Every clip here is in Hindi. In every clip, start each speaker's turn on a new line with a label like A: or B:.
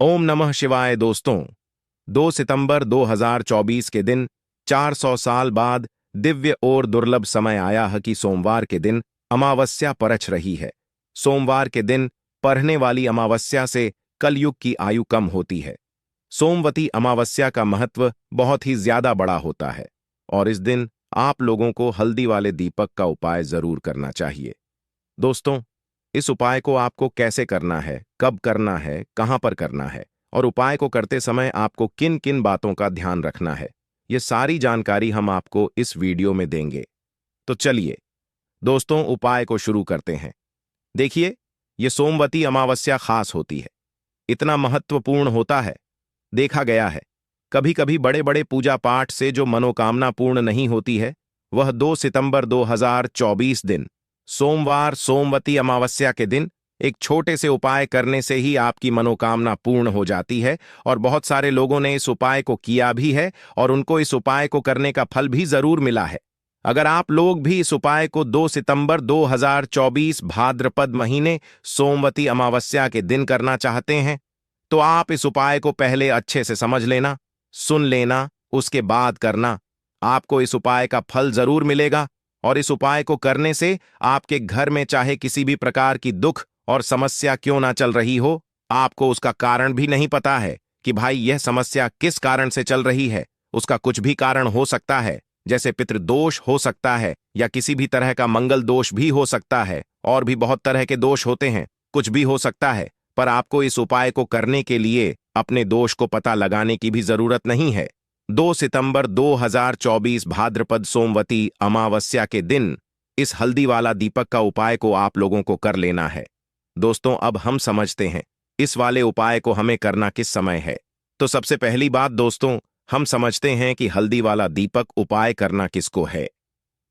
A: ओम नमः शिवाय। दोस्तों, 2 सितंबर 2024 के दिन 400 साल बाद दिव्य और दुर्लभ समय आया है कि सोमवार के दिन अमावस्या परछ रही है। सोमवार के दिन पढ़ने वाली अमावस्या से कलयुग की आयु कम होती है। सोमवती अमावस्या का महत्व बहुत ही ज्यादा बड़ा होता है और इस दिन आप लोगों को हल्दी वाले दीपक का उपाय जरूर करना चाहिए। दोस्तों, इस उपाय को आपको कैसे करना है, कब करना है, कहां पर करना है और उपाय को करते समय आपको किन किन बातों का ध्यान रखना है, ये सारी जानकारी हम आपको इस वीडियो में देंगे। तो चलिए दोस्तों, उपाय को शुरू करते हैं। देखिए, ये सोमवती अमावस्या खास होती है, इतना महत्वपूर्ण होता है। देखा गया है कभी कभी बड़े बड़े पूजा पाठ से जो मनोकामना पूर्ण नहीं होती है, वह 2 सितंबर 2024 दिन सोमवार सोमवती अमावस्या के दिन एक छोटे से उपाय करने से ही आपकी मनोकामना पूर्ण हो जाती है। और बहुत सारे लोगों ने इस उपाय को किया भी है और उनको इस उपाय को करने का फल भी जरूर मिला है। अगर आप लोग भी इस उपाय को 2 सितंबर 2024 भाद्रपद महीने सोमवती अमावस्या के दिन करना चाहते हैं, तो आप इस उपाय को पहले अच्छे से समझ लेना, सुन लेना, उसके बाद करना। आपको इस उपाय का फल जरूर मिलेगा और इस उपाय को करने से आपके घर में चाहे किसी भी प्रकार की दुख और समस्या क्यों ना चल रही हो, आपको उसका कारण भी नहीं पता है कि भाई यह समस्या किस कारण से चल रही है। उसका कुछ भी कारण हो सकता है, जैसे पितृदोष हो सकता है या किसी भी तरह का मंगल दोष भी हो सकता है, और भी बहुत तरह के दोष होते हैं, कुछ भी हो सकता है। पर आपको इस उपाय को करने के लिए अपने दोष को पता लगाने की भी जरूरत नहीं है। 2 सितंबर 2024 भाद्रपद सोमवती अमावस्या के दिन इस हल्दी वाला दीपक का उपाय को आप लोगों को कर लेना है। दोस्तों, अब हम समझते हैं इस वाले उपाय को हमें करना किस समय है। तो सबसे पहली बात दोस्तों, हम समझते हैं कि हल्दी वाला दीपक उपाय करना किसको है।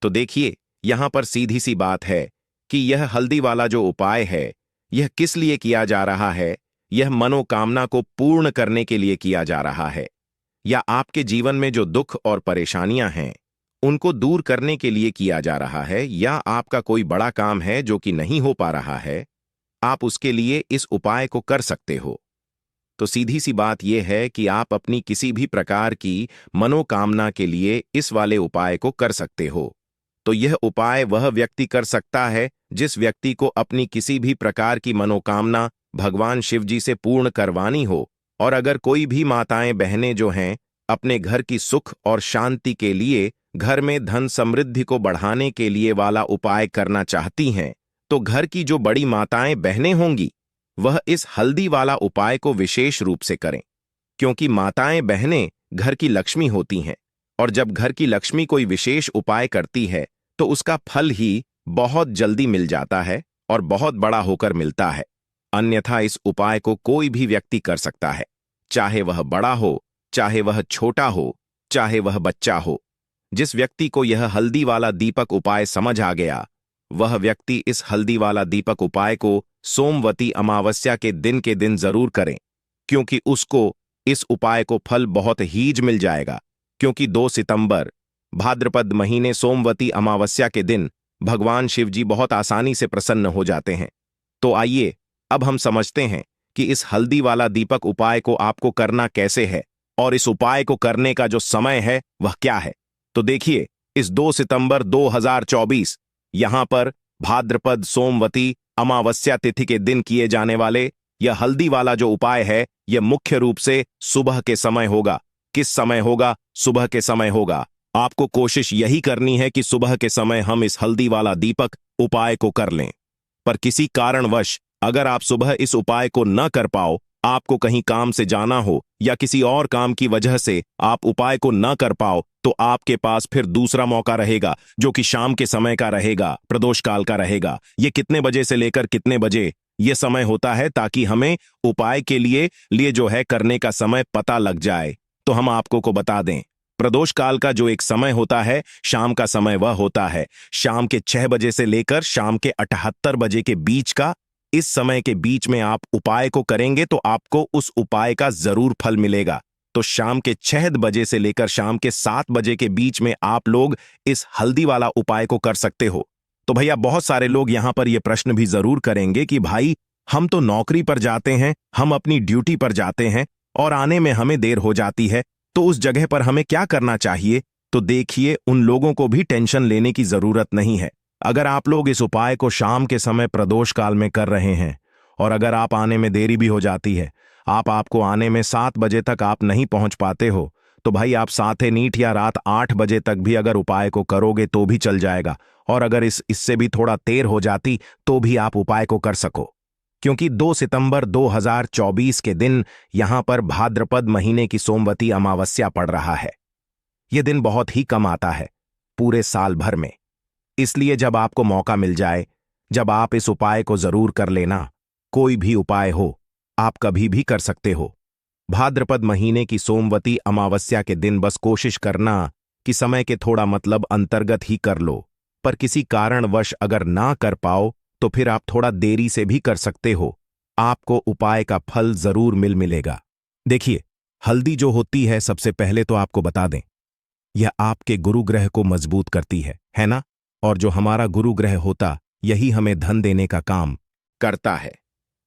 A: तो देखिए, यहां पर सीधी सी बात है कि यह हल्दी वाला जो उपाय है, यह किस लिए किया जा रहा है। यह मनोकामना को पूर्ण करने के लिए किया जा रहा है, या आपके जीवन में जो दुख और परेशानियां हैं उनको दूर करने के लिए किया जा रहा है, या आपका कोई बड़ा काम है जो कि नहीं हो पा रहा है, आप उसके लिए इस उपाय को कर सकते हो। तो सीधी सी बात यह है कि आप अपनी किसी भी प्रकार की मनोकामना के लिए इस वाले उपाय को कर सकते हो। तो यह उपाय वह व्यक्ति कर सकता है जिस व्यक्ति को अपनी किसी भी प्रकार की मनोकामना भगवान शिव जी से पूर्ण करवानी हो। और अगर कोई भी माताएं बहनें जो हैं अपने घर की सुख और शांति के लिए, घर में धन समृद्धि को बढ़ाने के लिए वाला उपाय करना चाहती हैं, तो घर की जो बड़ी माताएं बहनें होंगी वह इस हल्दी वाला उपाय को विशेष रूप से करें, क्योंकि माताएं बहनें घर की लक्ष्मी होती हैं और जब घर की लक्ष्मी कोई विशेष उपाय करती है तो उसका फल ही बहुत जल्दी मिल जाता है और बहुत बड़ा होकर मिलता है। अन्यथा इस उपाय को कोई भी व्यक्ति कर सकता है, चाहे वह बड़ा हो, चाहे वह छोटा हो, चाहे वह बच्चा हो। जिस व्यक्ति को यह हल्दी वाला दीपक उपाय समझ आ गया, वह व्यक्ति इस हल्दी वाला दीपक उपाय को सोमवती अमावस्या के दिन जरूर करें, क्योंकि उसको इस उपाय को फल बहुत हीज मिल जाएगा। क्योंकि 2 सितंबर भाद्रपद महीने सोमवती अमावस्या के दिन भगवान शिव जी बहुत आसानी से प्रसन्न हो जाते हैं। तो आइए अब हम समझते हैं कि इस हल्दी वाला दीपक उपाय को आपको करना कैसे है और इस उपाय को करने का जो समय है वह क्या है। तो देखिए, इस 2 सितंबर 2024 यहां पर भाद्रपद सोमवती अमावस्या तिथि के दिन किए जाने वाले यह हल्दी वाला जो उपाय है, यह मुख्य रूप से सुबह के समय होगा। किस समय होगा? सुबह के समय होगा। आपको कोशिश यही करनी है कि सुबह के समय हम इस हल्दी वाला दीपक उपाय को कर लें। पर किसी कारणवश अगर आप सुबह इस उपाय को न कर पाओ, आपको कहीं काम से जाना हो या किसी और काम की वजह से आप उपाय को न कर पाओ, तो आपके पास फिर दूसरा मौका रहेगा जो कि शाम के समय का रहेगा, प्रदोष काल का रहेगा। ये कितने बजे से लेकर कितने बजे ये समय होता है, ताकि हमें उपाय के लिए जो है करने का समय पता लग जाए। तो हम आपको को बता दें, प्रदोष काल का जो एक समय होता है, शाम का समय वह होता है शाम के 6 बजे से लेकर शाम के 78 बजे के बीच का। इस समय के बीच में आप उपाय को करेंगे तो आपको उस उपाय का जरूर फल मिलेगा। तो शाम के 6 बजे से लेकर शाम के 7 बजे के बीच में आप लोग इस हल्दी वाला उपाय को कर सकते हो। तो भैया, बहुत सारे लोग यहां पर यह प्रश्न भी जरूर करेंगे कि भाई हम तो नौकरी पर जाते हैं, हम अपनी ड्यूटी पर जाते हैं और आने में हमें देर हो जाती है, तो उस जगह पर हमें क्या करना चाहिए? तो देखिए, उन लोगों को भी टेंशन लेने की जरूरत नहीं है। अगर आप लोग इस उपाय को शाम के समय प्रदोष काल में कर रहे हैं और अगर आप आने में देरी भी हो जाती है, आपको आने में 7 बजे तक आप नहीं पहुंच पाते हो, तो भाई आप साथे नीट या रात 8 बजे तक भी अगर उपाय को करोगे तो भी चल जाएगा। और अगर इससे भी थोड़ा देर हो जाती तो भी आप उपाय को कर सको, क्योंकि 2 सितंबर 2024 के दिन यहां पर भाद्रपद महीने की सोमवती अमावस्या पड़ रहा है। यह दिन बहुत ही कम आता है पूरे साल भर में, इसलिए जब आपको मौका मिल जाए, जब आप इस उपाय को जरूर कर लेना। कोई भी उपाय हो, आप कभी भी कर सकते हो। भाद्रपद महीने की सोमवती अमावस्या के दिन बस कोशिश करना कि समय के थोड़ा मतलब अंतर्गत ही कर लो, पर किसी कारणवश अगर ना कर पाओ तो फिर आप थोड़ा देरी से भी कर सकते हो। आपको उपाय का फल जरूर मिलेगा। देखिए, हल्दी जो होती है, सबसे पहले तो आपको बता दें, यह आपके गुरु ग्रह को मजबूत करती है ना? और जो हमारा गुरु ग्रह होता, यही हमें धन देने का काम करता है।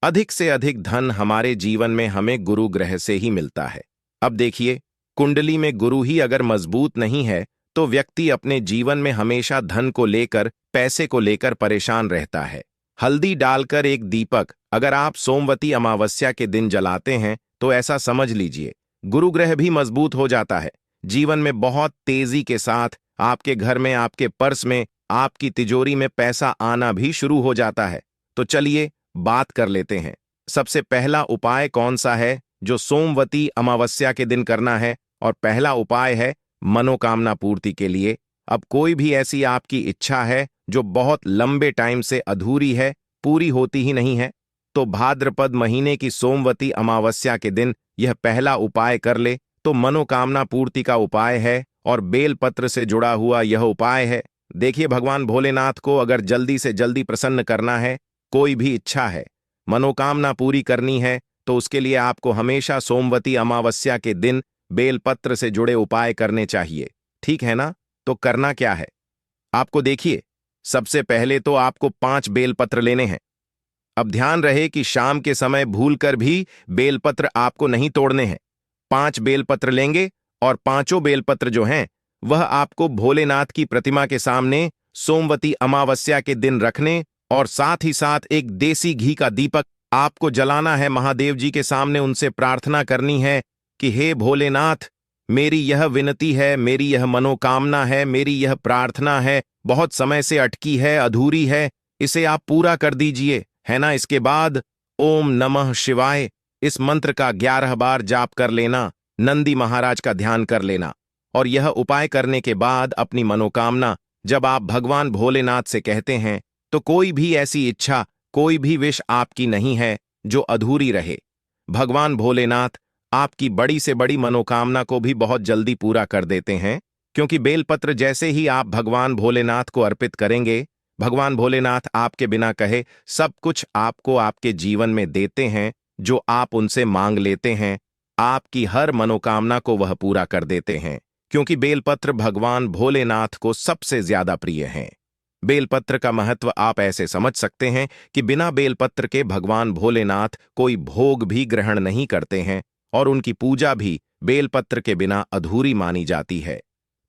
A: अधिक से अधिक धन हमारे जीवन में हमें गुरु ग्रह से ही मिलता है। अब देखिए, कुंडली में गुरु ही अगर मजबूत नहीं है तो व्यक्ति अपने जीवन में हमेशा धन को लेकर, पैसे को लेकर परेशान रहता है। हल्दी डालकर एक दीपक अगर आप सोमवती अमावस्या के दिन जलाते हैं तो ऐसा समझ लीजिए, गुरु ग्रह भी मजबूत हो जाता है। जीवन में बहुत तेजी के साथ आपके घर में, आपके पर्स में, आपकी तिजोरी में पैसा आना भी शुरू हो जाता है। तो चलिए बात कर लेते हैं। सबसे पहला उपाय कौन सा है जो सोमवती अमावस्या के दिन करना है? और पहला उपाय है मनोकामना पूर्ति के लिए। अब कोई भी ऐसी आपकी इच्छा है जो बहुत लंबे टाइम से अधूरी है, पूरी होती ही नहीं है, तो भाद्रपद महीने की सोमवती अमावस्या के दिन यह पहला उपाय कर ले तो मनोकामना पूर्ति का उपाय है और बेलपत्र से जुड़ा हुआ यह उपाय है। देखिए, भगवान भोलेनाथ को अगर जल्दी से जल्दी प्रसन्न करना है, कोई भी इच्छा है, मनोकामना पूरी करनी है, तो उसके लिए आपको हमेशा सोमवती अमावस्या के दिन बेलपत्र से जुड़े उपाय करने चाहिए। ठीक है ना? तो करना क्या है आपको? देखिए, सबसे पहले तो आपको 5 बेलपत्र लेने हैं। अब ध्यान रहे कि शाम के समय भूलकर भी बेलपत्र आपको नहीं तोड़ने हैं। 5 बेलपत्र लेंगे और पांचों बेलपत्र जो हैं वह आपको भोलेनाथ की प्रतिमा के सामने सोमवती अमावस्या के दिन रखने और साथ ही साथ एक देसी घी का दीपक आपको जलाना है। महादेव जी के सामने उनसे प्रार्थना करनी है कि हे भोलेनाथ, मेरी यह विनती है, मेरी यह मनोकामना है, मेरी यह प्रार्थना है, बहुत समय से अटकी है, अधूरी है, इसे आप पूरा कर दीजिए, है ना? इसके बाद ओम नमः शिवाय इस मंत्र का 11 बार जाप कर लेना, नंदी महाराज का ध्यान कर लेना। और यह उपाय करने के बाद अपनी मनोकामना जब आप भगवान भोलेनाथ से कहते हैं तो कोई भी ऐसी इच्छा, कोई भी विश आपकी नहीं है जो अधूरी रहे। भगवान भोलेनाथ आपकी बड़ी से बड़ी मनोकामना को भी बहुत जल्दी पूरा कर देते हैं, क्योंकि बेलपत्र जैसे ही आप भगवान भोलेनाथ को अर्पित करेंगे, भगवान भोलेनाथ आपके बिना कहे सब कुछ आपको आपके जीवन में देते हैं। जो आप उनसे मांग लेते हैं, आपकी हर मनोकामना को वह पूरा कर देते हैं, क्योंकि बेलपत्र भगवान भोलेनाथ को सबसे ज्यादा प्रिय हैं। बेलपत्र का महत्व आप ऐसे समझ सकते हैं कि बिना बेलपत्र के भगवान भोलेनाथ कोई भोग भी ग्रहण नहीं करते हैं और उनकी पूजा भी बेलपत्र के बिना अधूरी मानी जाती है।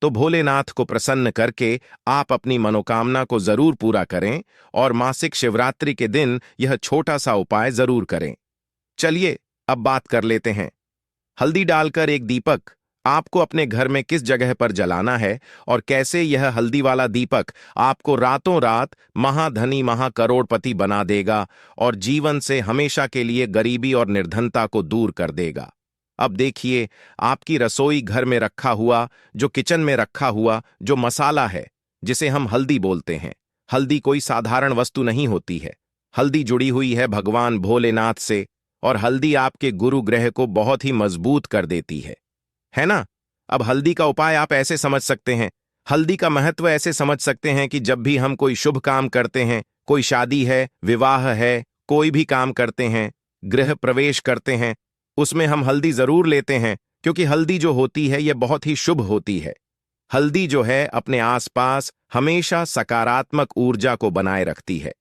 A: तो भोलेनाथ को प्रसन्न करके आप अपनी मनोकामना को जरूर पूरा करें और मासिक शिवरात्रि के दिन यह छोटा सा उपाय जरूर करें। चलिए अब बात कर लेते हैं। हल्दी डालकर एक दीपक आपको अपने घर में किस जगह पर जलाना है और कैसे यह हल्दी वाला दीपक आपको रातों रात महाधनी, महाकरोड़पति बना देगा और जीवन से हमेशा के लिए गरीबी और निर्धनता को दूर कर देगा। अब देखिए, आपकी रसोई घर में रखा हुआ, जो किचन में रखा हुआ जो मसाला है, जिसे हम हल्दी बोलते हैं, हल्दी कोई साधारण वस्तु नहीं होती है। हल्दी जुड़ी हुई है भगवान भोलेनाथ से और हल्दी आपके गुरु ग्रह को बहुत ही मजबूत कर देती है ना? अब हल्दी का उपाय आप ऐसे समझ सकते हैं, हल्दी का महत्व ऐसे समझ सकते हैं कि जब भी हम कोई शुभ काम करते हैं, कोई शादी है, विवाह है, कोई भी काम करते हैं, गृह प्रवेश करते हैं, उसमें हम हल्दी जरूर लेते हैं, क्योंकि हल्दी जो होती है यह बहुत ही शुभ होती है। हल्दी जो है अपने आसपास हमेशा सकारात्मक ऊर्जा को बनाए रखती है।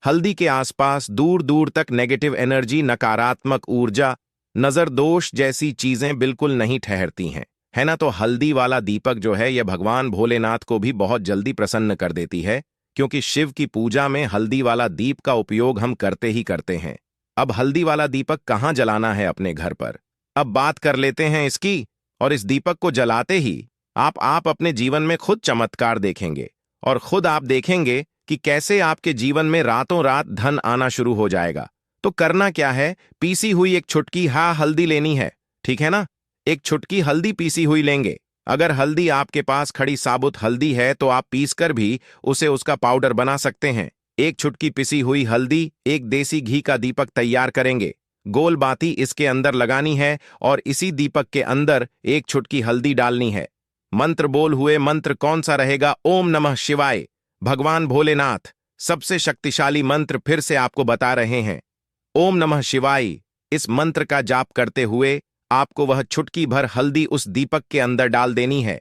A: हल्दी के आसपास दूर दूर तक नेगेटिव एनर्जी, नकारात्मक ऊर्जा, नजर दोष जैसी चीजें बिल्कुल नहीं ठहरती हैं, है ना। तो हल्दी वाला दीपक जो है यह भगवान भोलेनाथ को भी बहुत जल्दी प्रसन्न कर देती है, क्योंकि शिव की पूजा में हल्दी वाला दीप का उपयोग हम करते ही करते हैं। अब हल्दी वाला दीपक कहाँ जलाना है अपने घर पर, अब बात कर लेते हैं इसकी। और इस दीपक को जलाते ही आप अपने जीवन में खुद चमत्कार देखेंगे, और खुद आप देखेंगे कि कैसे आपके जीवन में रातों रात धन आना शुरू हो जाएगा। तो करना क्या है, पीसी हुई एक छुटकी हल्दी लेनी है, ठीक है ना। एक छुटकी हल्दी पीसी हुई लेंगे। अगर हल्दी आपके पास खड़ी साबुत हल्दी है तो आप पीसकर भी उसे उसका पाउडर बना सकते हैं। एक छुटकी पिसी हुई हल्दी, एक देसी घी का दीपक तैयार करेंगे। गोल बाती इसके अंदर लगानी है और इसी दीपक के अंदर एक छुटकी हल्दी डालनी है। मंत्र बोल हुए, मंत्र कौन सा रहेगा? ओम नमः शिवाय। भगवान भोलेनाथ सबसे शक्तिशाली मंत्र फिर से आपको बता रहे हैं। ओम नमः शिवाय। इस मंत्र का जाप करते हुए आपको वह छुटकी भर हल्दी उस दीपक के अंदर डाल देनी है।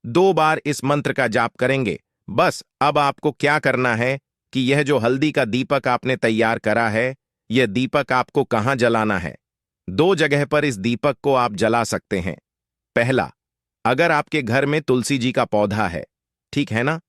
A: 2 बार इस मंत्र का जाप करेंगे। बस अब आपको क्या करना है कि यह जो हल्दी का दीपक आपने तैयार करा है, यह दीपक आपको कहां जलाना है? 2 जगह पर इस दीपक को आप जला सकते हैं। पहला, अगर आपके घर में तुलसी जी का पौधा है, ठीक है ना,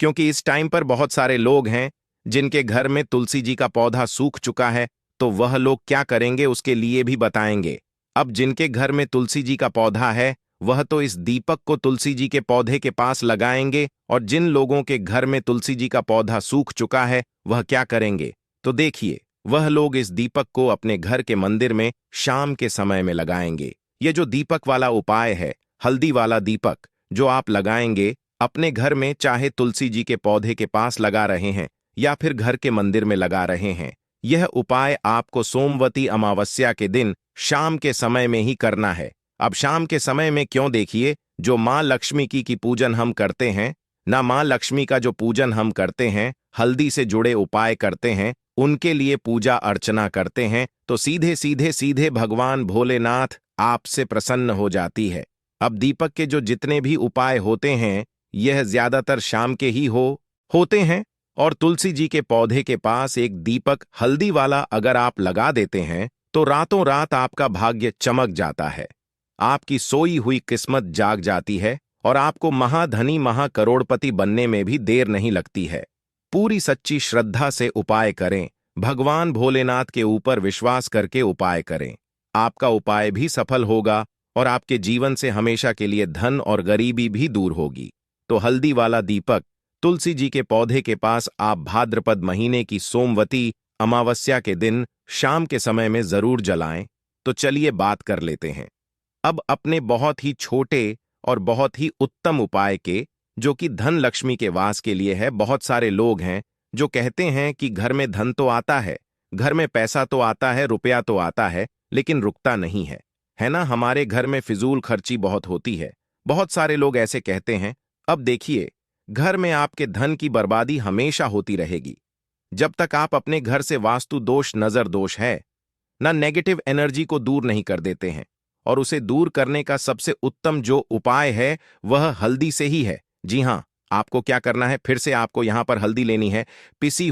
A: क्योंकि इस टाइम पर बहुत सारे लोग हैं जिनके घर में तुलसी जी का पौधा सूख चुका है, तो वह लोग क्या करेंगे उसके लिए भी बताएंगे। अब जिनके घर में तुलसी जी का पौधा है वह तो इस दीपक को तुलसी जी के पौधे के पास लगाएंगे, और जिन लोगों के घर में तुलसी जी का पौधा सूख चुका है वह क्या करेंगे, तो देखिए, वह लोग इस दीपक को अपने घर के मंदिर में शाम के समय में लगाएंगे। ये जो दीपक वाला उपाय है, हल्दी वाला दीपक जो आप लगाएंगे अपने घर में, चाहे तुलसी जी के पौधे के पास लगा रहे हैं या फिर घर के मंदिर में लगा रहे हैं, यह उपाय आपको सोमवती अमावस्या के दिन शाम के समय में ही करना है। अब शाम के समय में क्यों? देखिए, जो माँ लक्ष्मी की पूजन हम करते हैं ना, माँ लक्ष्मी का जो पूजन हम करते हैं, हल्दी से जुड़े उपाय करते हैं, उनके लिए पूजा अर्चना करते हैं, तो सीधे भगवान भोलेनाथ आपसे प्रसन्न हो जाती है। अब दीपक के जो जितने भी उपाय होते हैं यह ज्यादातर शाम के ही होते हैं, और तुलसी जी के पौधे के पास एक दीपक हल्दी वाला अगर आप लगा देते हैं तो रातों रात आपका भाग्य चमक जाता है, आपकी सोई हुई किस्मत जाग जाती है, और आपको महाधनी महाकरोड़पति बनने में भी देर नहीं लगती है। पूरी सच्ची श्रद्धा से उपाय करें, भगवान भोलेनाथ के ऊपर विश्वास करके उपाय करें। आपका उपाय भी सफल होगा और आपके जीवन से हमेशा के लिए धन और गरीबी भी दूर होगी। तो हल्दी वाला दीपक तुलसी जी के पौधे के पास आप भाद्रपद महीने की सोमवती अमावस्या के दिन शाम के समय में जरूर जलाएं। तो चलिए बात कर लेते हैं अब अपने बहुत ही छोटे और बहुत ही उत्तम उपाय के, जो कि धन लक्ष्मी के वास के लिए है। बहुत सारे लोग हैं जो कहते हैं कि घर में धन तो आता है, घर में पैसा तो आता है, रुपया तो आता है, लेकिन रुकता नहीं है ना। हमारे घर में फिजूल खर्ची बहुत होती है, बहुत सारे लोग ऐसे कहते हैं। अब देखिए, घर में आपके धन की बर्बादी हमेशा होती रहेगी जब तक आप अपने घर से वास्तु दोष, नजर दोष है ना, नेगेटिव एनर्जी को दूर नहीं कर देते हैं। और उसे दूर करने का सबसे उत्तम जो उपाय है वह हल्दी से ही है। जी हाँ, आपको क्या करना है, फिर से आपको यहां पर हल्दी लेनी है, पिसी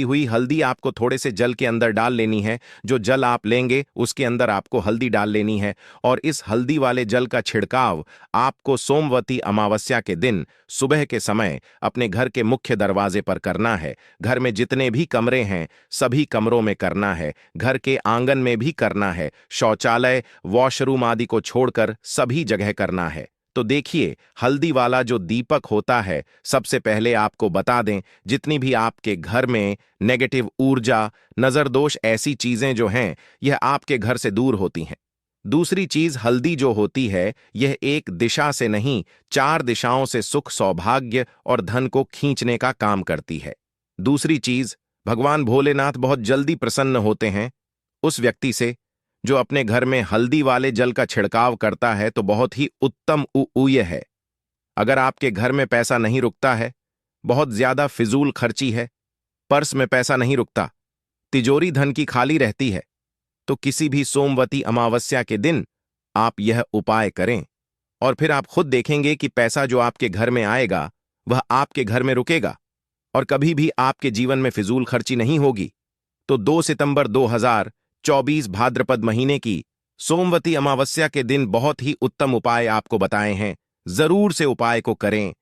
A: हुई हल्दी आपको थोड़े से जल के अंदर डाल लेनी है। जो जल आप लेंगे उसके अंदर आपको हल्दी डाल लेनी है, और इस हल्दी वाले जल का छिड़काव आपको सोमवती अमावस्या के दिन सुबह के समय अपने घर के मुख्य दरवाजे पर करना है। घर में जितने भी कमरे हैं सभी कमरों में करना है, घर के आंगन में भी करना है, शौचालय, वॉशरूम आदि को छोड़कर सभी जगह करना है। तो देखिए, हल्दी वाला जो दीपक होता है, सबसे पहले आपको बता दें, जितनी भी आपके घर में नेगेटिव ऊर्जा, नजरदोष, ऐसी चीजें जो हैं यह आपके घर से दूर होती हैं। दूसरी चीज, हल्दी जो होती है यह एक दिशा से नहीं, 4 दिशाओं से सुख, सौभाग्य और धन को खींचने का काम करती है। दूसरी चीज, भगवान भोलेनाथ बहुत जल्दी प्रसन्न होते हैं उस व्यक्ति से जो अपने घर में हल्दी वाले जल का छिड़काव करता है। तो बहुत ही उत्तम उपाय है। अगर आपके घर में पैसा नहीं रुकता है, बहुत ज्यादा फिजूल खर्ची है, पर्स में पैसा नहीं रुकता, तिजोरी धन की खाली रहती है, तो किसी भी सोमवती अमावस्या के दिन आप यह उपाय करें, और फिर आप खुद देखेंगे कि पैसा जो आपके घर में आएगा वह आपके घर में रुकेगा, और कभी भी आपके जीवन में फिजूल खर्ची नहीं होगी, तो 2 सितंबर 2024 भाद्रपद महीने की सोमवती अमावस्या के दिन बहुत ही उत्तम उपाय आपको बताए हैं। जरूर से उपाय को करें